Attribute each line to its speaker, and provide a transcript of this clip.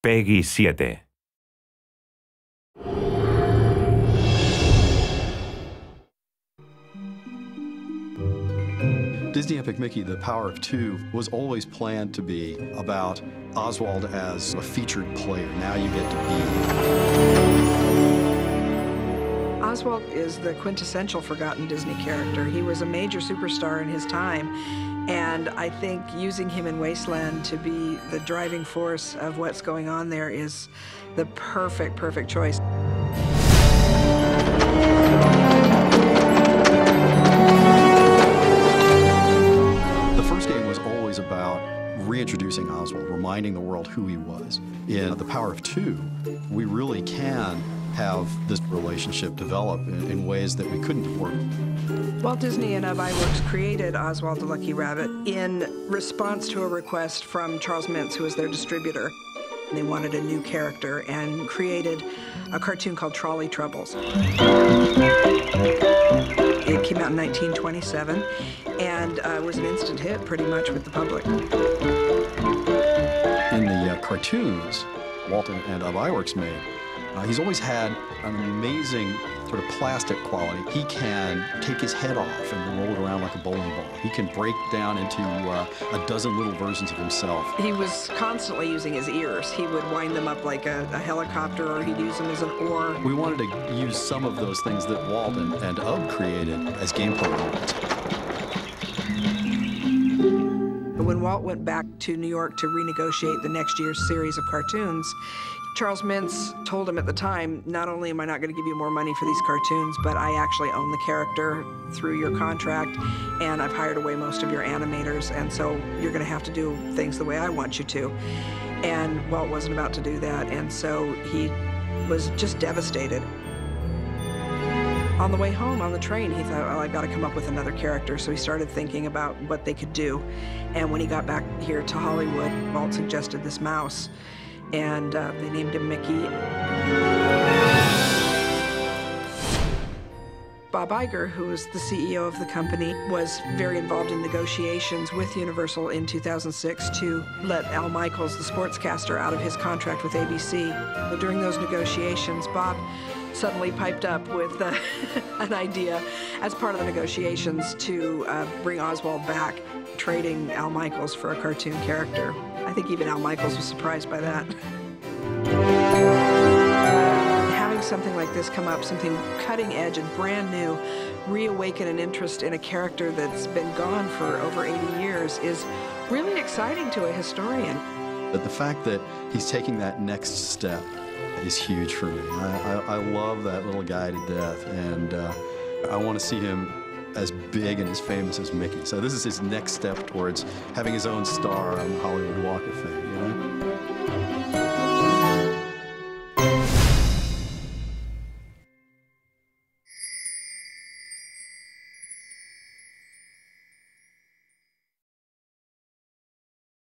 Speaker 1: Peggy 7.
Speaker 2: Disney Epic Mickey, The Power of Two, was always planned to be about Oswald as a featured player. Now you get to be.
Speaker 3: Oswald is the quintessential forgotten Disney character. He was a major superstar in his time, and I think using him in Wasteland to be the driving force of what's going on there is the perfect choice. About reintroducing Oswald, reminding the world who he was. In The Power of Two, we really can have this relationship develop in ways that we couldn't before. Walt Disney and Iwerks created Oswald the Lucky Rabbit in response to a request from Charles Mintz, who was their distributor. They wanted a new character and created a cartoon called Trolley Troubles. It came out in 1927 and was an instant hit pretty much with the public. In the cartoons Walt and Iwerks made, he's always had an amazing sort of plastic quality. He can take his head off and roll it around like a bowling ball. He can break down into a dozen little versions of himself. He was constantly using his ears. He would wind them up like a helicopter, or he'd use them as an oar. We wanted to use some of those things that Walt and Ub created as gameplay elements. When Walt went back to New York to renegotiate the next year's series of cartoons, Charles Mintz told him at the time, not only am I not going to give you more money for these cartoons, but I actually own the character through your contract, and I've hired away most of your animators, and so you're going to have to do things the way I want you to. And Walt wasn't about to do that, and so he was just devastated. On the way home, on the train, he thought, well, I've got to come up with another character, so he started thinking about what they could do. And when he got back here to Hollywood, Walt suggested this mouse, and they named him Mickey. Bob Iger, who was the CEO of the company, was very involved in negotiations with Universal in 2006 to let Al Michaels, the sportscaster, out of his contract with ABC. But during those negotiations, Bob suddenly piped up with an idea as part of the negotiations to bring Oswald back, trading Al Michaels for a cartoon character. I think even Al Michaels was surprised by that. Having something like this come up, something cutting edge and brand new, reawaken an interest in a character that's been gone for over 80 years is really exciting to a historian. But the fact that he's taking that next step is huge for me. I love that little guy to death, and I want to see him as big and as famous as Mickey. So this is his next step towards having his own star on the Hollywood Walk of Fame, you know?